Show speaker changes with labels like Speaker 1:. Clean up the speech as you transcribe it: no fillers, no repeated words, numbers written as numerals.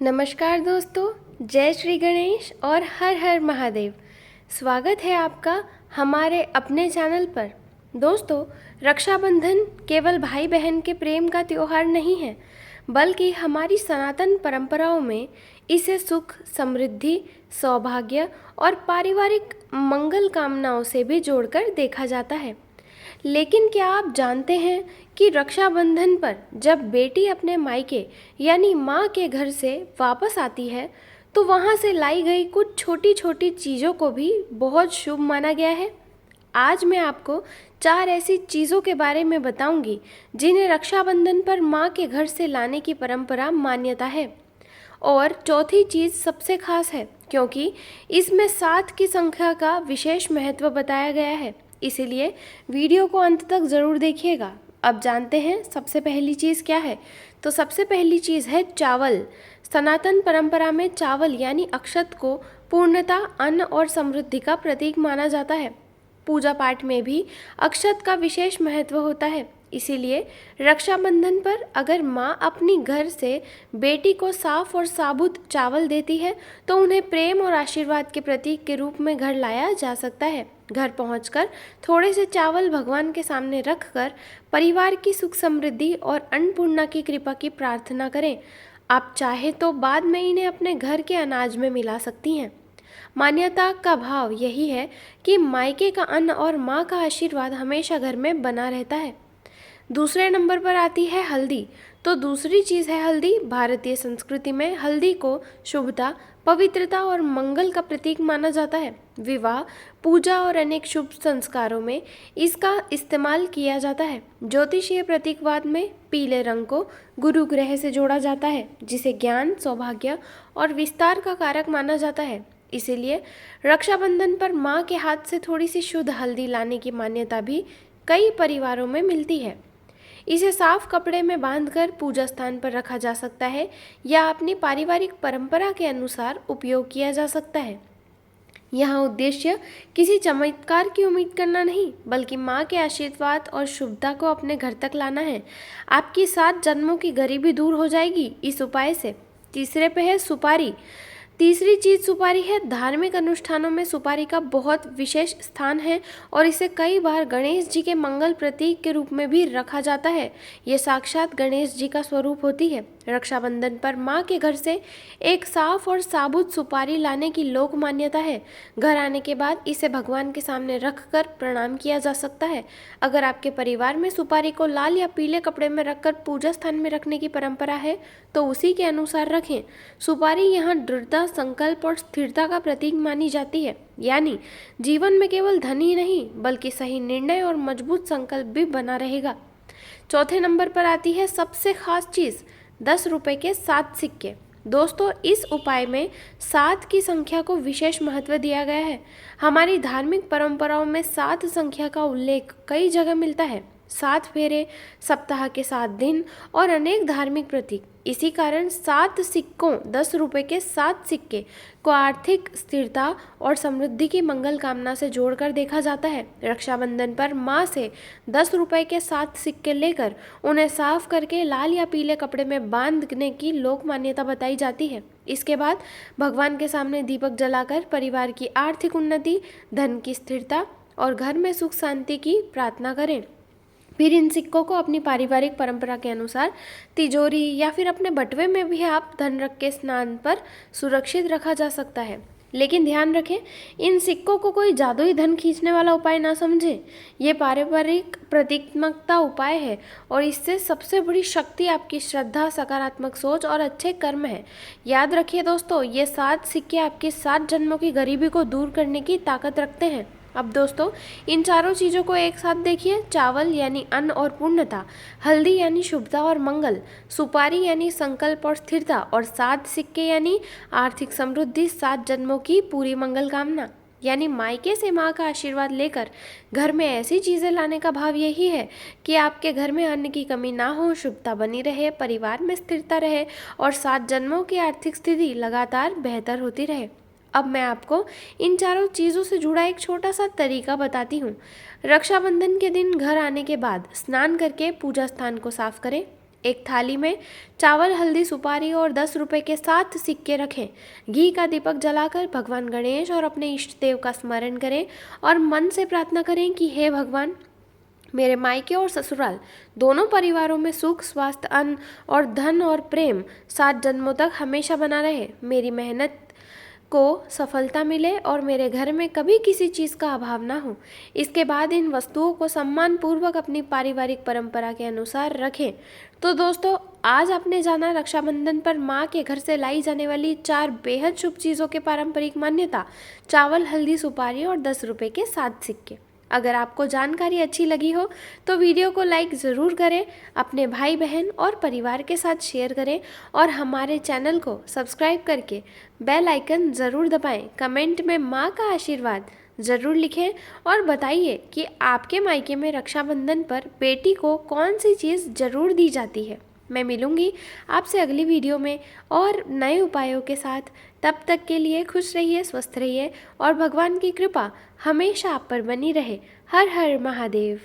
Speaker 1: नमस्कार दोस्तों, जय श्री गणेश और हर हर महादेव। स्वागत है आपका हमारे अपने चैनल पर। दोस्तों, रक्षाबंधन केवल भाई बहन के प्रेम का त्योहार नहीं है, बल्कि हमारी सनातन परंपराओं में इसे सुख, समृद्धि, सौभाग्य और पारिवारिक मंगल कामनाओं से भी जोड़कर देखा जाता है। लेकिन क्या आप जानते हैं कि रक्षाबंधन पर जब बेटी अपने मायके यानी माँ के घर से वापस आती है, तो वहाँ से लाई गई कुछ छोटी छोटी चीज़ों को भी बहुत शुभ माना गया है। आज मैं आपको 4 ऐसी चीज़ों के बारे में बताऊंगी जिन्हें रक्षाबंधन पर माँ के घर से लाने की परंपरा मान्यता है। और चौथी चीज़ सबसे खास है, क्योंकि इसमें 7 की संख्या का विशेष महत्व बताया गया है। इसीलिए वीडियो को अंत तक ज़रूर देखिएगा। अब जानते हैं सबसे पहली चीज़ क्या है। तो सबसे पहली चीज़ है चावल। सनातन परंपरा में चावल यानी अक्षत को पूर्णता, अन्न और समृद्धि का प्रतीक माना जाता है। पूजा पाठ में भी अक्षत का विशेष महत्व होता है। इसीलिए रक्षाबंधन पर अगर माँ अपनी घर से बेटी को साफ और साबुत चावल देती है, तो उन्हें प्रेम और आशीर्वाद के प्रतीक के रूप में घर लाया जा सकता है। घर पहुंचकर थोड़े से चावल भगवान के सामने रखकर परिवार की सुख, समृद्धि और अन्नपूर्णा की कृपा की प्रार्थना करें। आप चाहे तो बाद में इन्हें अपने घर के अनाज में मिला सकती हैं। मान्यता का भाव यही है कि मायके का अन्न और माँ का आशीर्वाद हमेशा घर में बना रहता है। दूसरे नंबर पर आती है हल्दी। तो दूसरी चीज़ है हल्दी। भारतीय संस्कृति में हल्दी को शुभता, पवित्रता और मंगल का प्रतीक माना जाता है। विवाह, पूजा और अनेक शुभ संस्कारों में इसका इस्तेमाल किया जाता है। ज्योतिषीय प्रतीकवाद में पीले रंग को गुरु ग्रह से जोड़ा जाता है, जिसे ज्ञान, सौभाग्य और विस्तार का कारक माना जाता है। इसीलिए रक्षाबंधन पर माँ के हाथ से थोड़ी सी शुद्ध हल्दी लाने की मान्यता भी कई परिवारों में मिलती है। इसे साफ कपड़े में बांधकर पूजा स्थान पर रखा जा सकता है या अपनी पारिवारिक परंपरा के अनुसार उपयोग किया जा सकता है। यहाँ उद्देश्य किसी चमत्कार की उम्मीद करना नहीं, बल्कि माँ के आशीर्वाद और शुभता को अपने घर तक लाना है। आपकी 7 जन्मों की गरीबी दूर हो जाएगी इस उपाय से। तीसरे पे है सुपारी। तीसरी चीज़ सुपारी है। धार्मिक अनुष्ठानों में सुपारी का बहुत विशेष स्थान है और इसे कई बार गणेश जी के मंगल प्रतीक के रूप में भी रखा जाता है। ये साक्षात गणेश जी का स्वरूप होती है। रक्षाबंधन पर माँ के घर से एक साफ और साबुत सुपारी लाने की लोक मान्यता है। घर आने के बाद इसे भगवान के सामने रखकर प्रणाम किया जा सकता है। अगर आपके परिवार में सुपारी को लाल या पीले कपड़े में रखकर पूजा स्थान में रखने की परंपरा है, तो उसी के अनुसार रखें। सुपारी यहाँ दृढ़ता, संकल्प और स्थिरता का प्रतीक मानी जाती है। यानी जीवन में केवल धन ही नहीं, बल्कि सही निर्णय और मजबूत संकल्प भी बना रहेगा। चौथे नंबर पर आती है सबसे खास चीज़, 10 रुपए के 7 सिक्के। दोस्तों, इस उपाय में 7 की संख्या को विशेष महत्व दिया गया है। हमारी धार्मिक परंपराओं में 7 संख्या का उल्लेख कई जगह मिलता है। 7 फेरे, सप्ताह के 7 दिन और अनेक धार्मिक प्रतीक। इसी कारण 7 सिक्कों, 10 रुपए के 7 सिक्के को आर्थिक स्थिरता और समृद्धि की मंगल कामना से जोड़कर देखा जाता है। रक्षाबंधन पर माँ से 10 रुपए के 7 सिक्के लेकर उन्हें साफ करके लाल या पीले कपड़े में बांधने की लोक मान्यता बताई जाती है। इसके बाद भगवान के सामने दीपक जलाकर परिवार की आर्थिक उन्नति, धन की स्थिरता और घर में सुख शांति की प्रार्थना करें। फिर इन सिक्कों को अपनी पारिवारिक परंपरा के अनुसार तिजोरी या फिर अपने बटुए में भी आप धन रख के स्नान पर सुरक्षित रखा जा सकता है। लेकिन ध्यान रखें, इन सिक्कों को कोई जादुई धन खींचने वाला उपाय ना समझें। ये पारिवारिक प्रतीकात्मकता उपाय है और इससे सबसे बड़ी शक्ति आपकी श्रद्धा, सकारात्मक सोच और अच्छे कर्म है। याद रखिए दोस्तों, ये 7 सिक्के आपके 7 जन्मों की गरीबी को दूर करने की ताकत रखते हैं। अब दोस्तों, इन चारों चीज़ों को एक साथ देखिए। चावल यानी अन्न और पूर्णता, हल्दी यानी शुभता और मंगल, सुपारी यानी संकल्प और स्थिरता और 7 सिक्के यानी आर्थिक समृद्धि, 7 जन्मों की पूरी मंगल कामना। यानी मायके से माँ का आशीर्वाद लेकर घर में ऐसी चीज़ें लाने का भाव यही है कि आपके घर में अन्न की कमी ना हो, शुभता बनी रहे, परिवार में स्थिरता रहे और 7 जन्मों की आर्थिक स्थिति लगातार बेहतर होती रहे। अब मैं आपको इन चारों चीज़ों से जुड़ा एक छोटा सा तरीका बताती हूँ। रक्षाबंधन के दिन घर आने के बाद स्नान करके पूजा स्थान को साफ करें। एक थाली में चावल, हल्दी, सुपारी और 10 रुपए के 7 सिक्के रखें। घी का दीपक जलाकर भगवान गणेश और अपने इष्ट देव का स्मरण करें और मन से प्रार्थना करें कि हे भगवान, मेरे मायके और ससुराल दोनों परिवारों में सुख, स्वास्थ्य, अन्न और धन और प्रेम 7 जन्मों तक हमेशा बना रहे। मेरी मेहनत को सफलता मिले और मेरे घर में कभी किसी चीज़ का अभाव ना हो। इसके बाद इन वस्तुओं को सम्मान पूर्वक अपनी पारिवारिक परंपरा के अनुसार रखें। तो दोस्तों, आज आपने जाना रक्षाबंधन पर माँ के घर से लाई जाने वाली 4 बेहद शुभ चीज़ों के पारंपरिक मान्यता, चावल, हल्दी, सुपारी और 10 रुपये के 7 सिक्के। अगर आपको जानकारी अच्छी लगी हो तो वीडियो को लाइक ज़रूर करें, अपने भाई बहन और परिवार के साथ शेयर करें और हमारे चैनल को सब्सक्राइब करके बेल आइकन ज़रूर दबाएं। कमेंट में माँ का आशीर्वाद ज़रूर लिखें और बताइए कि आपके मायके में रक्षाबंधन पर बेटी को कौन सी चीज़ ज़रूर दी जाती है। मैं मिलूँगी आपसे अगली वीडियो में और नए उपायों के साथ। तब तक के लिए खुश रहिए, स्वस्थ रहिए और भगवान की कृपा हमेशा आप पर बनी रहे। हर हर महादेव।